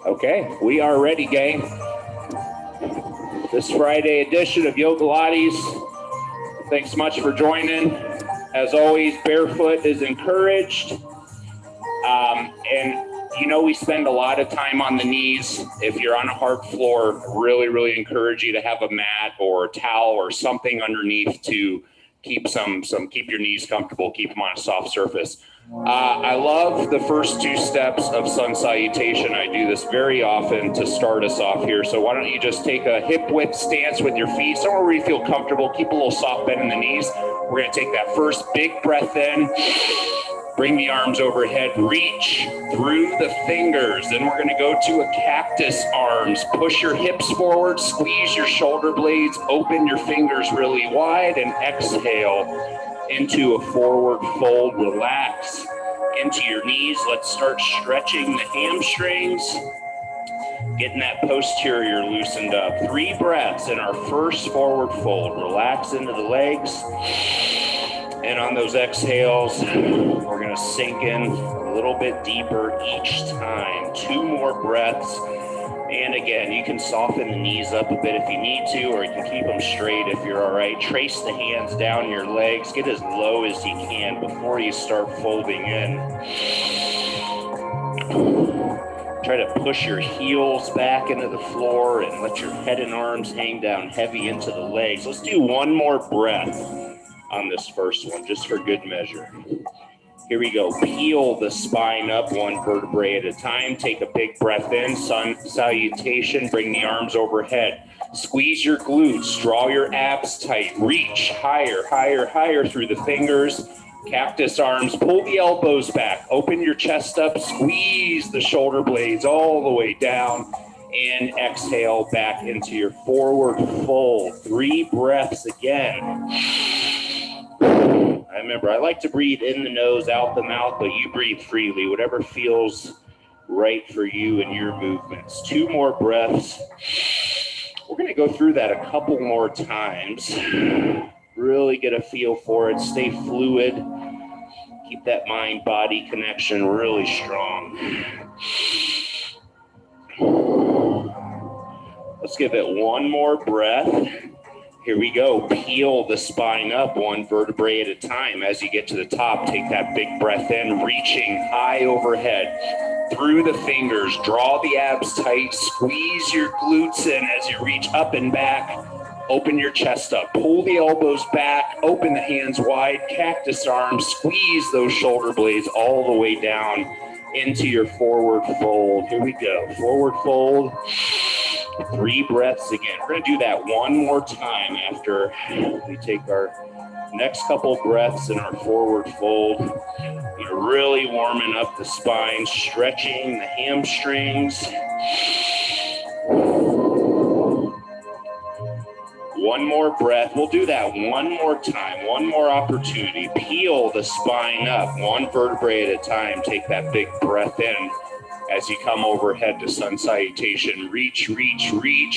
Okay, we are ready, gang. This Friday edition of Yogalates. Thanks much for joining. As always, barefoot is encouraged. And we spend a lot of time on the knees. If you're on a hard floor, really encourage you to have a mat or a towel or something underneath to keep your knees comfortable, keep them on a soft surface. I love the first two steps of sun salutation. I do this very often to start us off here. So why don't you just take a hip width stance with your feet, somewhere where you feel comfortable. Keep a little soft bend in the knees. We're going to take that first big breath in. Bring the arms overhead, reach through the fingers. Then we're going to go to a cactus arms. Push your hips forward, squeeze your shoulder blades, open your fingers really wide, and exhale into a forward fold. Relax into your knees. Let's start stretching the hamstrings, getting that posterior loosened up. 3 breaths in our first forward fold. Relax into the legs. And on those exhales, we're going to sink in a little bit deeper each time. 2 more breaths. And again, you can soften the knees up a bit if you need to, or you can keep them straight if you're all right. Trace the hands down your legs. Get as low as you can before you start folding in. Try to push your heels back into the floor and let your head and arms hang down heavy into the legs. Let's do 1 more breath on this first one, just for good measure. Here we go. Peel the spine up 1 vertebrae at a time. Take a big breath in, sun salutation. Bring the arms overhead. Squeeze your glutes, draw your abs tight. Reach higher through the fingers. Cactus arms, pull the elbows back. Open your chest up, squeeze the shoulder blades all the way down. And exhale back into your forward fold. 3 breaths again. Remember, I like to breathe in the nose, out the mouth, but you breathe freely, whatever feels right for you and your movements. 2 more breaths. We're going to go through that a couple more times. Really get a feel for it. Stay fluid. Keep that mind-body connection really strong. Let's give it 1 more breath. Here we go. Peel the spine up 1 vertebrae at a time. As you get to the top, take that big breath in, reaching high overhead through the fingers. Draw the abs tight. Squeeze your glutes in as you reach up and back. Open your chest up. Pull the elbows back. Open the hands wide. Cactus arms. Squeeze those shoulder blades all the way down into your forward fold. Here we go. Forward fold. 3 breaths again. We're going to do that 1 more time after we take our next couple breaths in our forward fold. You're really warming up the spine, stretching the hamstrings. 1 more breath. We'll do that 1 more time, 1 more opportunity. Peel the spine up 1 vertebrae at a time. Take that big breath in. As you come overhead to sun salutation, reach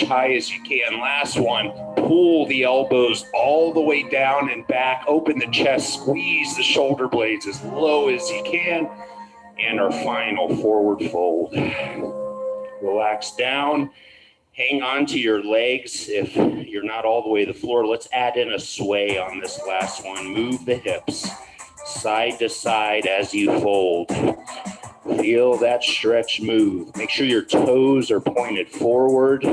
high as you can. Last one, pull the elbows all the way down and back. Open the chest, squeeze the shoulder blades as low as you can. And our final forward fold. Relax down. Hang on to your legs if you're not all the way to the floor. Let's add in a sway on this last one. Move the hips side to side as you fold. Feel that stretch move. Make sure your toes are pointed forward.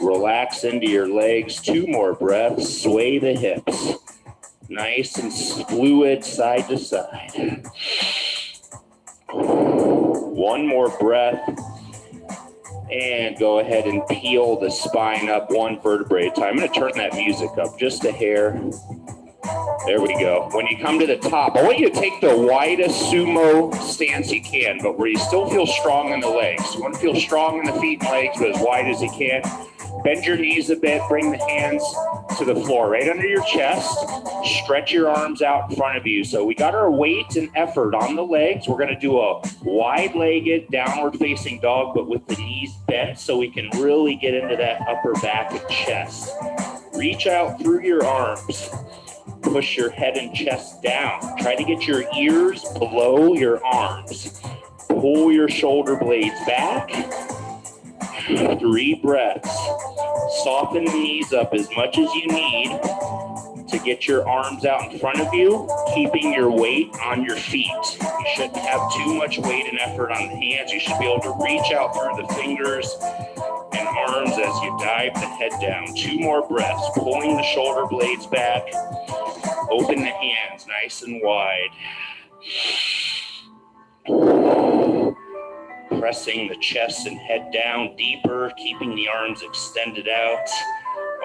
Relax into your legs. 2 more breaths. Sway the hips. Nice and fluid side to side. 1 more breath. And go ahead and peel the spine up 1 vertebrae at a time. I'm going to turn that music up just a hair. There we go. When you come to the top, I want you to take the widest sumo stance you can, but where you still feel strong in the legs. You want to feel strong in the feet and legs, but as wide as you can. Bend your knees a bit. Bring the hands to the floor, right under your chest. Stretch your arms out in front of you. So we got our weight and effort on the legs. We're going to do a wide-legged, downward-facing dog, but with the knees bent so we can really get into that upper back and chest. Reach out through your arms. Push your head and chest down. Try to get your ears below your arms. Pull your shoulder blades back. 3 breaths. Soften the knees up as much as you need to get your arms out in front of you, keeping your weight on your feet. You shouldn't have too much weight and effort on the hands. You should be able to reach out through the fingers and arms as you dive the head down. 2 more breaths, pulling the shoulder blades back. Open the hands nice and wide. Pressing the chest and head down deeper, keeping the arms extended out.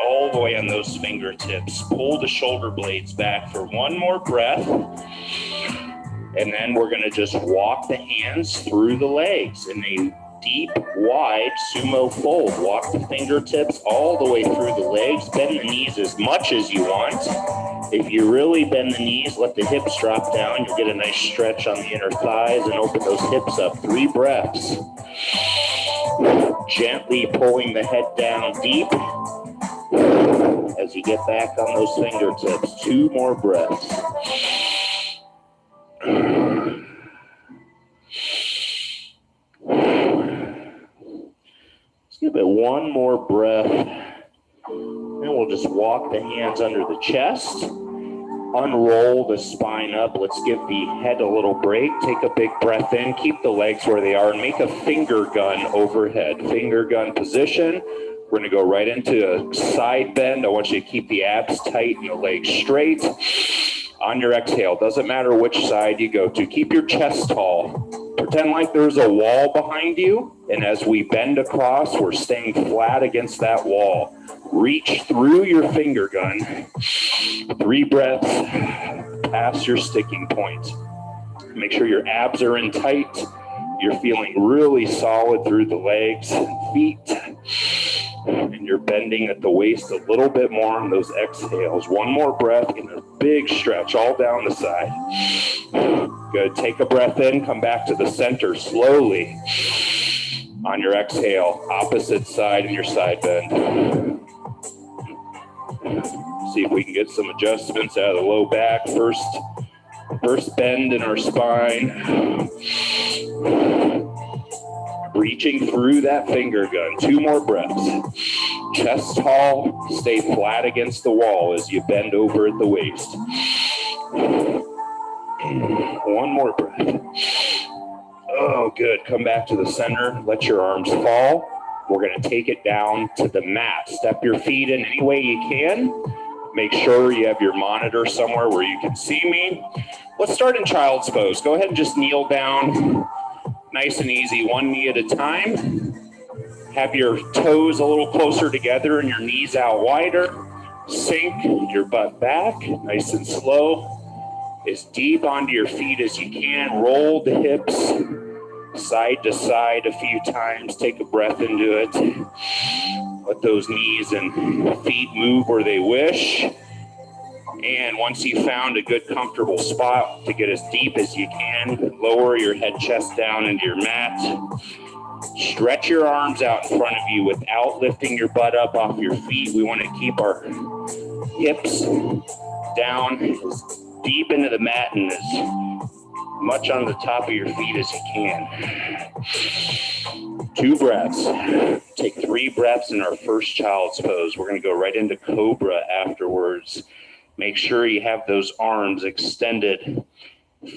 All the way on those fingertips. Pull the shoulder blades back for 1 more breath. And then we're going to just walk the hands through the legs in a deep, wide sumo fold. Walk the fingertips all the way through the legs. Bend the knees as much as you want. If you really bend the knees, let the hips drop down. You'll get a nice stretch on the inner thighs and open those hips up. 3 breaths. Gently pulling the head down deep as you get back on those fingertips. 2 more breaths. Let's give it 1 more breath. And we'll just walk the hands under the chest. Unroll the spine up. Let's give the head a little break. Take a big breath in. Keep the legs where they are and make a finger gun overhead. Finger gun position. We're going to go right into a side bend. I want you to keep the abs tight and the legs straight. On your exhale, doesn't matter which side you go to, keep your chest tall. Pretend like there's a wall behind you, and as we bend across, we're staying flat against that wall. Reach through your finger gun. 3 breaths past your sticking point. Make sure your abs are in tight. You're feeling really solid through the legs and feet. And you're bending at the waist a little bit more on those exhales. 1 more breath and a big stretch all down the side. Good. Take a breath in. Come back to the center slowly. On your exhale, opposite side in your side bend. See if we can get some adjustments out of the low back. First bend in our spine. Reaching through that finger gun. 2 more breaths. Chest tall, stay flat against the wall as you bend over at the waist. 1 more breath. Oh, good. Come back to the center. Let your arms fall. We're going to take it down to the mat. Step your feet in any way you can. Make sure you have your monitor somewhere where you can see me. Let's start in child's pose. Go ahead and just kneel down. Nice and easy, 1 knee at a time. Have your toes a little closer together and your knees out wider. Sink your butt back, nice and slow. As deep onto your feet as you can. Roll the hips side to side a few times. Take a breath into it. Let those knees and feet move where they wish. And once you've found a good comfortable spot to get as deep as you can, lower your head chest down into your mat. Stretch your arms out in front of you without lifting your butt up off your feet. We want to keep our hips down as deep into the mat and as much on the top of your feet as you can. 2 breaths. Take 3 breaths in our first child's pose. We're going to go right into Cobra afterwards. Make sure you have those arms extended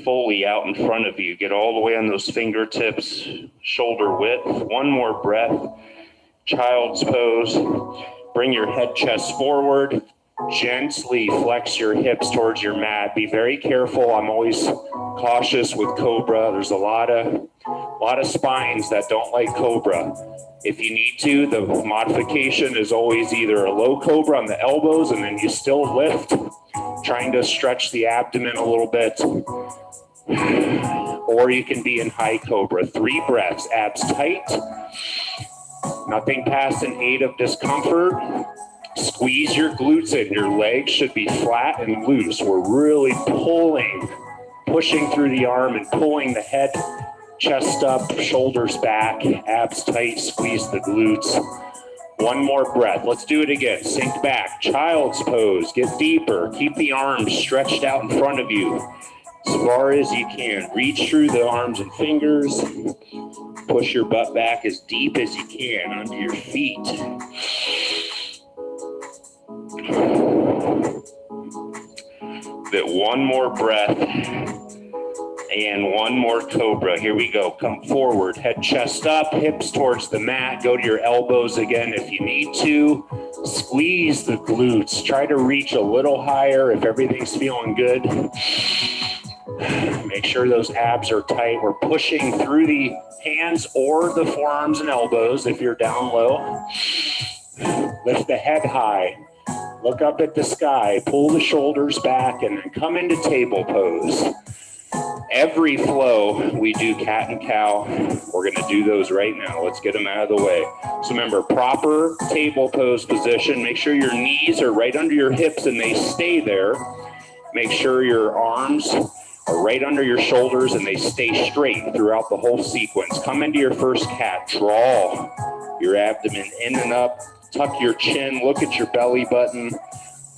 fully out in front of you. Get all the way on those fingertips, shoulder width. 1 more breath. Child's pose. Bring your head chest forward. Gently flex your hips towards your mat. Be very careful. I'm always cautious with Cobra. There's a lot of spines that don't like Cobra. If you need to, the modification is always either a low Cobra on the elbows and then you still lift, trying to stretch the abdomen a little bit. Or you can be in high Cobra. 3 breaths, abs tight. Nothing past an 8 of discomfort. Squeeze your glutes in. Your legs should be flat and loose. We're really pushing through the arm and pulling the head, chest up, shoulders back, abs tight, squeeze the glutes. 1 more breath. Let's do it again. Sink back. Child's pose. Get deeper. Keep the arms stretched out in front of you. as far as you can. Reach through the arms and fingers. Push your butt back as deep as you can onto your feet. Get one more breath and one more cobra. Here we go. Come forward, head, chest up, hips towards the mat. Go to your elbows again if you need to. Squeeze the glutes. Try to reach a little higher if everything's feeling good. Make sure those abs are tight. We're pushing through the hands or the forearms and elbows if you're down low. Lift the head high. Look up at the sky. Pull the shoulders back and then come into table pose. Every flow, we do cat and cow. We're going to do those right now. Let's get them out of the way. So remember, proper table pose position. Make sure your knees are right under your hips and they stay there. Make sure your arms are right under your shoulders and they stay straight throughout the whole sequence. Come into your first cat. Draw your abdomen in and up. Tuck your chin. Look at your belly button.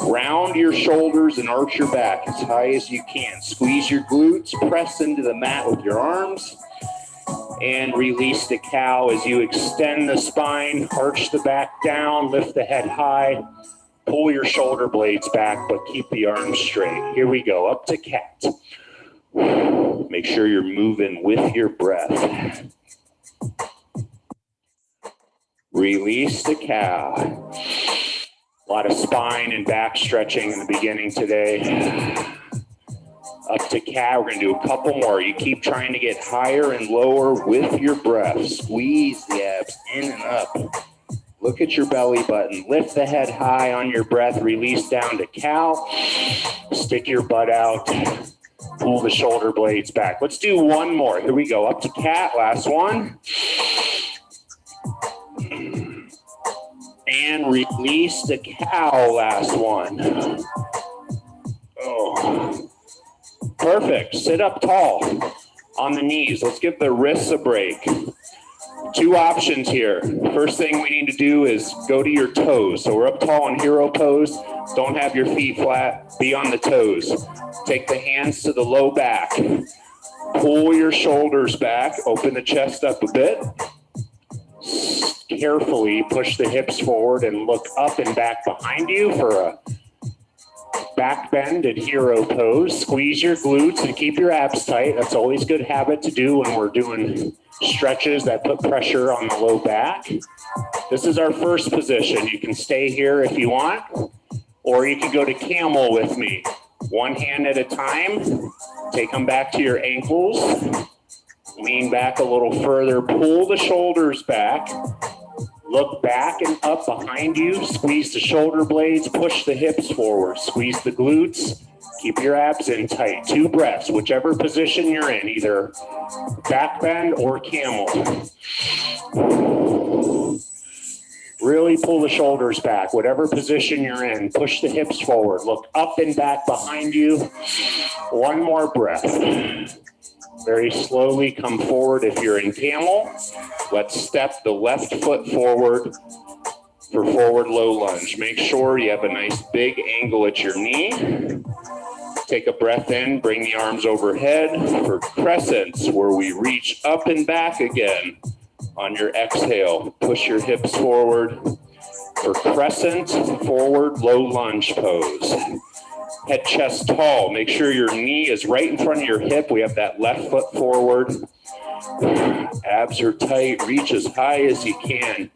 Round your shoulders and arch your back as high as you can. Squeeze your glutes, press into the mat with your arms, and release the cow as you extend the spine, arch the back down, lift the head high, pull your shoulder blades back, but keep the arms straight. Here we go, up to cat. Make sure you're moving with your breath. Release the cow. A lot of spine and back stretching in the beginning today. Up to cat, we're gonna do a couple more. You keep trying to get higher and lower with your breath. Squeeze the abs in and up. Look at your belly button. Lift the head high on your breath. Release down to cow. Stick your butt out. Pull the shoulder blades back. Let's do one more. Here we go, up to cat, last one. And release the cow, last one. Oh, perfect. Sit up tall on the knees. Let's give the wrists a break. Two options here. First thing we need to do is go to your toes. So we're up tall in hero pose. Don't have your feet flat. Be on the toes. Take the hands to the low back. Pull your shoulders back. Open the chest up a bit. Carefully push the hips forward and look up and back behind you for a back bend and hero pose. Squeeze your glutes and keep your abs tight. That's always a good habit to do when we're doing stretches that put pressure on the low back. This is our first position. You can stay here if you want, or you can go to camel with me. One hand at a time. Take them back to your ankles. Lean back a little further. Pull the shoulders back. Look back and up behind you. Squeeze the shoulder blades. Push the hips forward. Squeeze the glutes. Keep your abs in tight. 2 breaths, whichever position you're in, either back bend or camel. Really pull the shoulders back, whatever position you're in. Push the hips forward. Look up and back behind you. One more breath. Very slowly come forward if you're in camel. Let's step the left foot forward for forward low lunge. Make sure you have a nice big angle at your knee. Take a breath in, bring the arms overhead for crescents, where we reach up and back again. On your exhale, push your hips forward for crescent, forward low lunge pose. Head, chest tall. Make sure your knee is right in front of your hip. We have that left foot forward. Abs are tight. Reach as high as you can.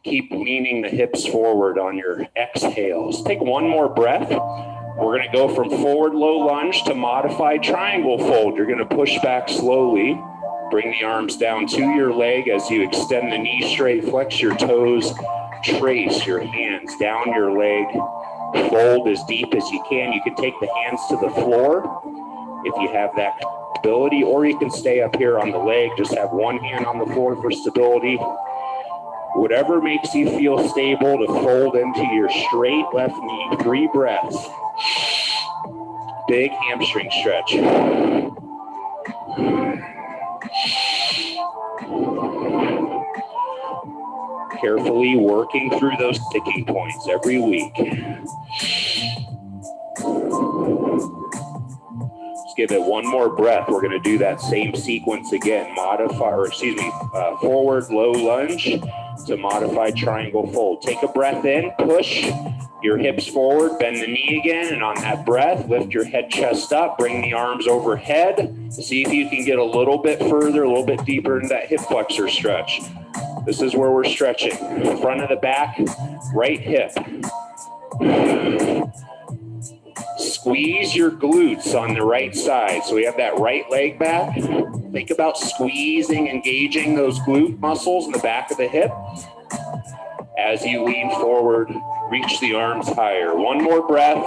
Keep leaning the hips forward on your exhales. Take one more breath. We're going to go from forward low lunge to modified triangle fold. You're going to push back slowly. Bring the arms down to your leg as you extend the knee straight. Flex your toes. Trace your hands down your leg. Fold as deep as you can. You can take the hands to the floor if you have that ability, or you can stay up here on the leg. Just have one hand on the floor for stability. Whatever makes you feel stable to fold into your straight left knee. 3 breaths. Big hamstring stretch. Carefully working through those sticking points every week. Let's give it one more breath. We're going to do that same sequence again. Forward low lunge to modified triangle fold. Take a breath in, push your hips forward, bend the knee again, and on that breath, lift your head, chest up, bring the arms overhead. See if you can get a little bit further, a little bit deeper into that hip flexor stretch. This is where we're stretching. Front of the back, right hip. Squeeze your glutes on the right side. So we have that right leg back. Think about squeezing, engaging those glute muscles in the back of the hip. As you lean forward, reach the arms higher. One more breath.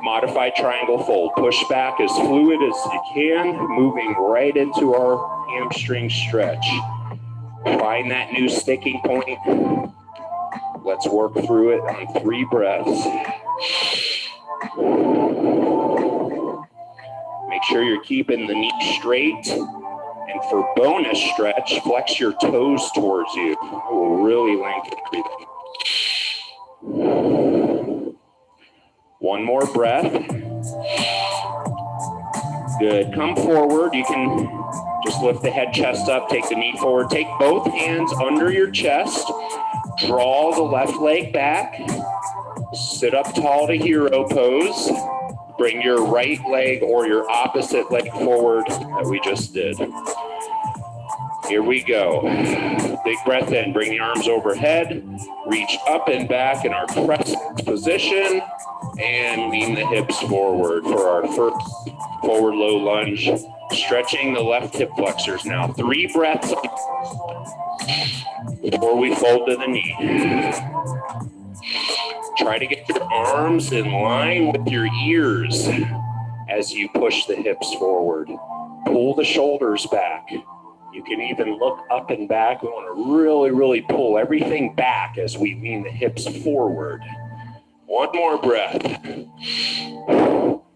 Modified triangle fold. Push back as fluid as you can, moving right into our hamstring stretch. Find that new sticking point. Let's work through it on 3 breaths. Make sure you're keeping the knee straight. And for bonus stretch, flex your toes towards you. It will really lengthen everything. One more breath. Good. Come forward. You can just lift the head, chest up, take the knee forward. Take both hands under your chest. Draw the left leg back. Sit up tall to hero pose. Bring your right leg or your opposite leg forward that we just did. Here we go. Big breath in. Bring the arms overhead. Reach up and back in our crescent position. And lean the hips forward for our first forward low lunge. Stretching the left hip flexors now. 3 breaths before we fold to the knee. Try to get your arms in line with your ears as you push the hips forward. Pull the shoulders back. You can even look up and back. We want to really, really pull everything back as we lean the hips forward. One more breath.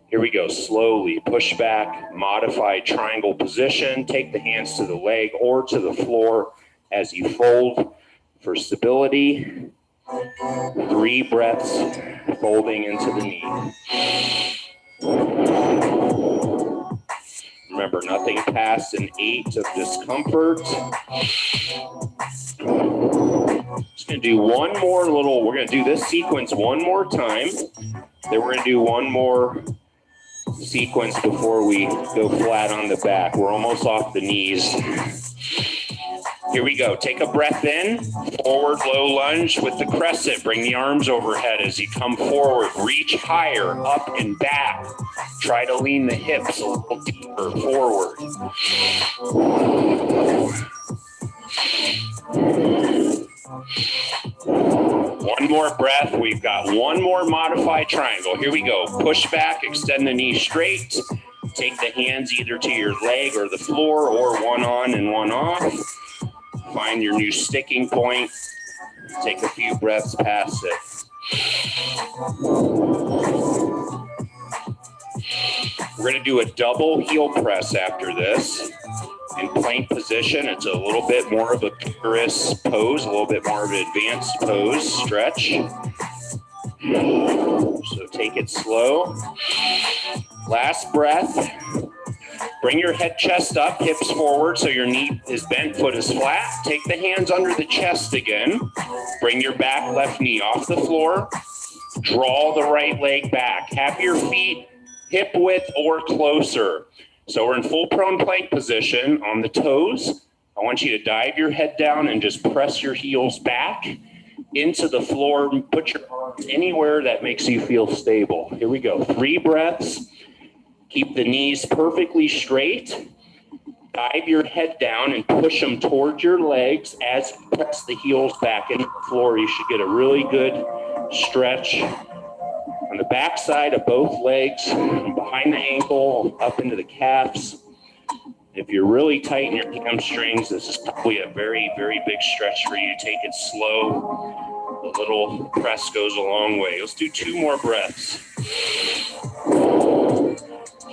Here we go. Slowly push back, modified triangle position. Take the hands to the leg or to the floor as you fold for stability. 3 breaths, folding into the knee. Remember, nothing past an 8 of discomfort. Just gonna do one more we're gonna do this sequence one more time. Then we're gonna do one more sequence before we go flat on the back. We're almost off the knees. Here we go. Take a breath in, forward low lunge with the crescent. Bring the arms overhead as you come forward. Reach higher, up and back. Try to lean the hips a little deeper forward. One more breath. We've got one more modified triangle. Here we go. Push back, extend the knee straight. Take the hands either to your leg or the floor or one on and one off. Find your new sticking point. Take a few breaths past it. We're going to do a double heel press after this. In plank position, it's a little bit more of a vigorous pose, a little bit more of an advanced pose, stretch. So take it slow. Last breath. Bring your head, chest up, hips forward so your knee is bent, foot is flat. Take the hands under the chest again. Bring your back left knee off the floor. Draw the right leg back. Have your feet hip width or closer. So we're in full prone plank position on the toes. I want you to dive your head down and just press your heels back into the floor. Put your arms anywhere that makes you feel stable. Here we go. 3 breaths. Keep the knees perfectly straight. Dive your head down and push them towards your legs as you press the heels back into the floor. You should get a really good stretch on the back side of both legs, from behind the ankle, up into the calves. If you're really tight in your hamstrings, this is probably a very, very big stretch for you. Take it slow. A little press goes a long way. Let's do 2 more breaths.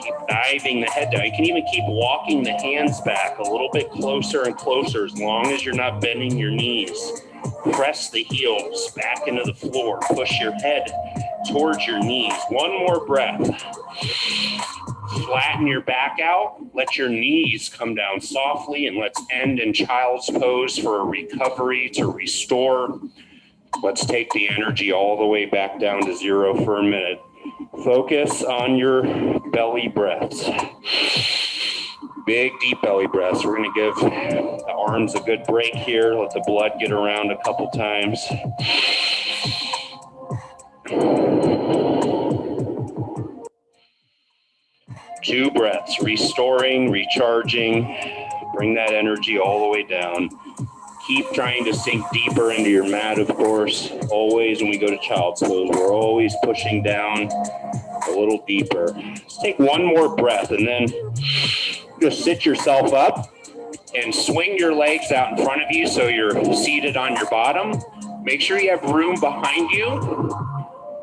Keep diving the head down. You can even keep walking the hands back a little bit closer and closer as long as you're not bending your knees. Press the heels back into the floor. Push your head towards your knees. 1 more breath. flatten your back out. Let your knees come down softly, and let's end in child's pose for a recovery to restore. Let's take the energy all the way back down to 0 for a minute. Focus on your belly breaths. Big, deep belly breaths. We're going to give the arms a good break here. Let the blood get around a couple times. Two breaths, restoring, recharging. Bring that energy all the way down. Keep trying to sink deeper into your mat, of course. Always when we go to child's pose, we're always pushing down a little deeper. Let's take one more breath, and then just sit yourself up and swing your legs out in front of you so you're seated on your bottom. Make sure you have room behind you.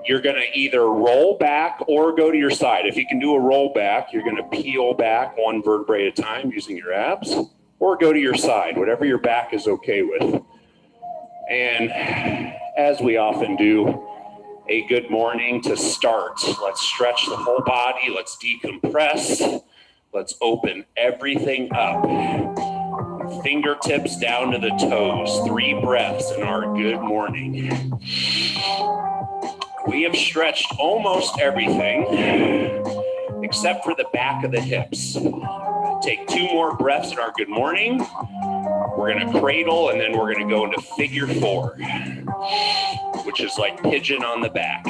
You're going to either roll back or go to your side. If you can do a roll back, you're going to peel back one vertebrae at a time using your abs, or go to your side, whatever your back is okay with. And as we often do, a good morning to start. Let's stretch the whole body. Let's decompress. Let's open everything up. Fingertips down to the toes. 3 breaths in our good morning. We have stretched almost everything except for the back of the hips. Take 2 more breaths in our good morning. We're going to cradle, and then we're going to go into figure 4, which is like pigeon on the back.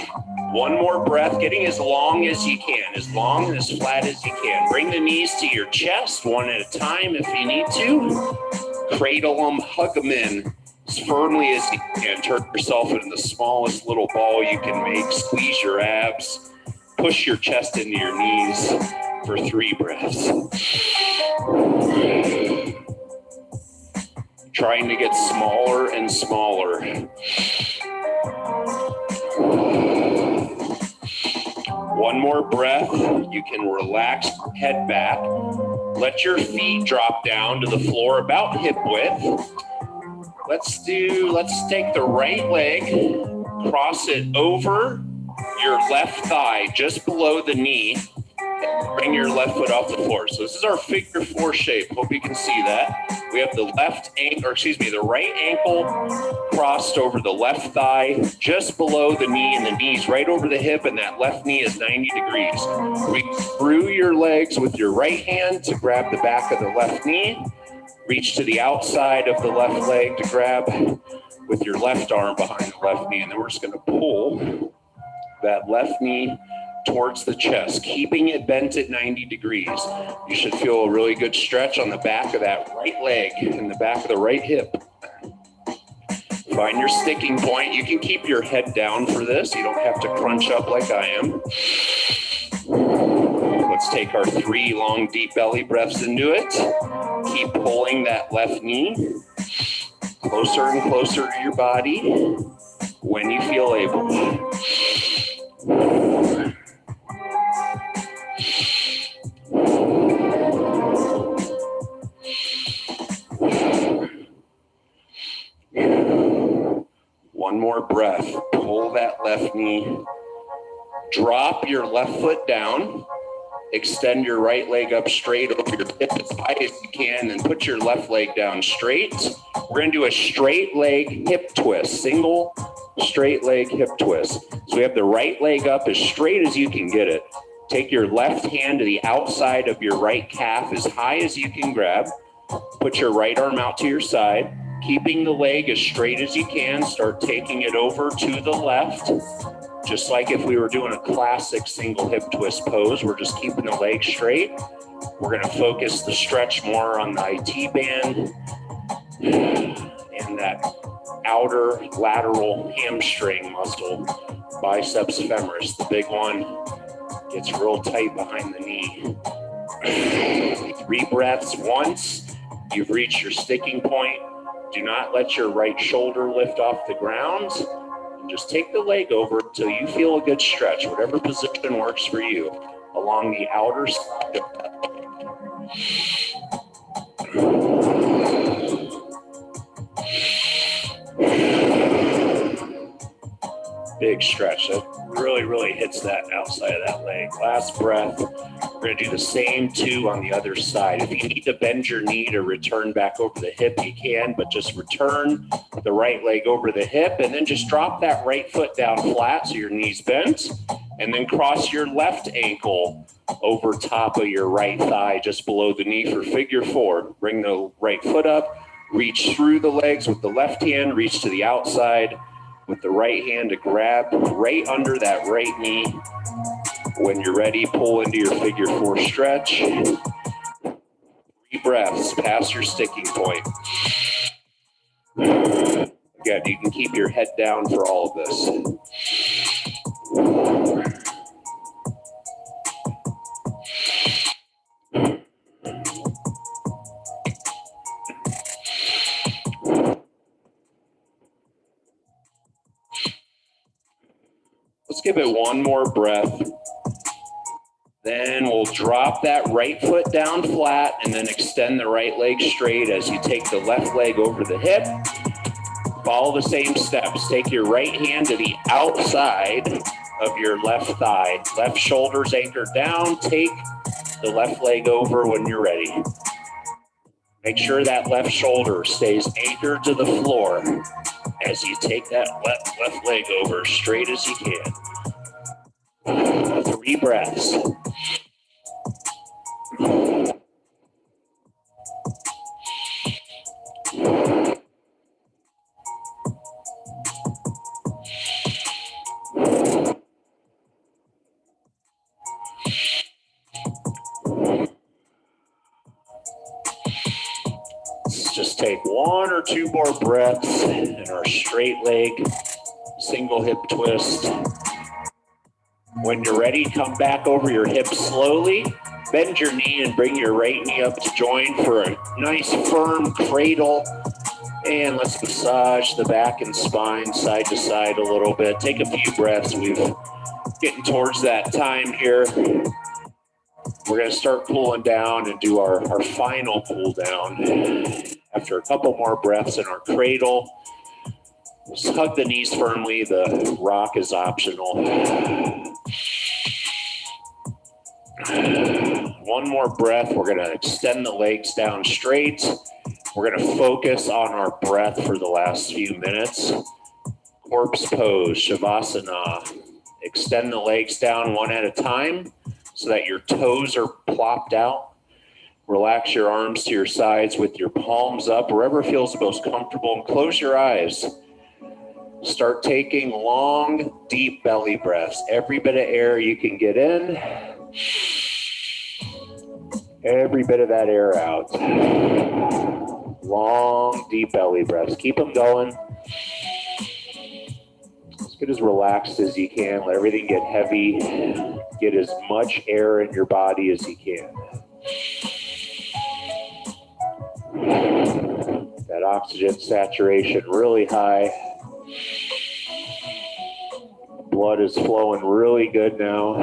1 more breath, getting as long as you can, as long and as flat as you can. Bring the knees to your chest, 1 at a time if you need to. Cradle them, hug them in as firmly as you can. Turn yourself into the smallest little ball you can make. Squeeze your abs. Push your chest into your knees for 3 breaths. Trying to get smaller and smaller. One more breath. You can relax your head back. Let your feet drop down to the floor about hip width. Let's take the right leg, cross it over your left thigh, just below the knee. Bring your left foot off the floor. So this is our figure 4 shape. Hope you can see that. We have the the right ankle crossed over the left thigh, just below the knee, and the knees right over the hip, and that left knee is 90 degrees. Reach through your legs with your right hand to grab the back of the left knee. Reach to the outside of the left leg to grab with your left arm behind the left knee, and then we're just going to pull that left knee towards the chest, keeping it bent at 90 degrees. You should feel a really good stretch on the back of that right leg and the back of the right hip. Find your sticking point. You can keep your head down for this. You don't have to crunch up like I am. Let's take our 3 long, deep belly breaths into it. Keep pulling that left knee closer and closer to your body when you feel able. One more breath. Pull that left knee. Drop your left foot down. Extend your right leg up straight over your hip as high as you can, and put your left leg down straight. We're going to do a straight leg hip twist, single straight leg hip twist. So we have the right leg up as straight as you can get it. Take your left hand to the outside of your right calf as high as you can grab. Put your right arm out to your side. Keeping the leg as straight as you can, start taking it over to the left. Just like if we were doing a classic single hip twist pose, we're just keeping the leg straight. We're going to focus the stretch more on the IT band and that outer lateral hamstring muscle, biceps femoris, the big one, gets real tight behind the knee. 3 breaths once. You've reached your sticking point. Do not let your right shoulder lift off the ground. And just take the leg over until you feel a good stretch, whatever position works for you, along the outer side. Big stretch. That really hits that outside of that leg. Last breath. We're going to do the same 2 on the other side. If you need to bend your knee to return back over the hip, you can, but just return the right leg over the hip and then just drop that right foot down flat so your knee's bent, and then cross your left ankle over top of your right thigh just below the knee for figure 4. Bring the right foot up, reach through the legs with the left hand, reach to the outside with the right hand to grab right under that right knee. When you're ready, pull into your figure 4 stretch. 3 breaths past your sticking point. Again, you can keep your head down for all of this. Let's give it one more breath. Then we'll drop that right foot down flat and then extend the right leg straight as you take the left leg over the hip. Follow the same steps. Take your right hand to the outside of your left thigh. Left shoulder's anchored down. Take the left leg over when you're ready. Make sure that left shoulder stays anchored to the floor as you take that left leg over straight as you can. 3 breaths. Let's just take 1 or 2 more breaths in our straight leg, single hip twist. When you're ready, come back over your hips slowly. Bend your knee and bring your right knee up to join for a nice firm cradle. And let's massage the back and spine side to side a little bit. Take a few breaths. We're getting towards that time here. We're going to start cooling down and do our final cool down. After a couple more breaths in our cradle, just hug the knees firmly. The rock is optional. 1 more breath. We're going to extend the legs down straight. We're going to focus on our breath for the last few minutes. Corpse pose, Shavasana. Extend the legs down 1 at a time so that your toes are plopped out. Relax your arms to your sides with your palms up, wherever feels the most comfortable, and close your eyes. Start taking long, deep belly breaths. Every bit of air you can get in, every bit of that air out. Long, deep belly breaths. Keep them going. Just get as relaxed as you can. Let everything get heavy. Get as much air in your body as you can. That oxygen saturation really high. Blood is flowing really good now.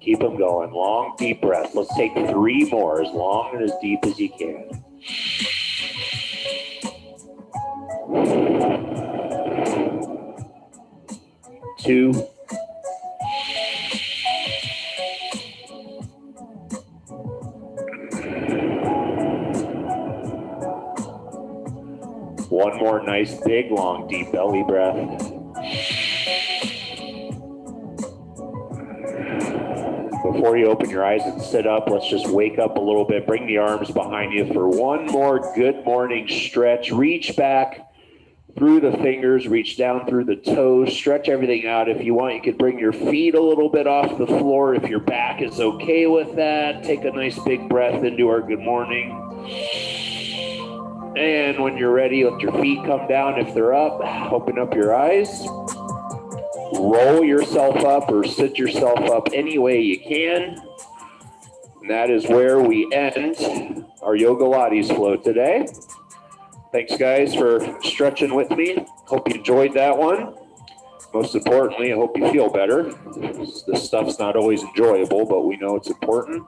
Keep them going. Long, deep breath. Let's take 3 more, as long and as deep as you can. 2. 1 more nice, big, long, deep belly breath. Before you open your eyes and sit up, let's just wake up a little bit. Bring the arms behind you for 1 more good morning stretch. Reach back through the fingers, reach down through the toes, stretch everything out. If you want, you could bring your feet a little bit off the floor. If your back is okay with that, take a nice big breath into our good morning. And when you're ready, let your feet come down if they're up. Open up your eyes. Roll yourself up or sit yourself up any way you can. And that is where we end our Yogalates flow today. Thanks, guys, for stretching with me. Hope you enjoyed that one. most importantly, I hope you feel better. This stuff's not always enjoyable, but we know it's important.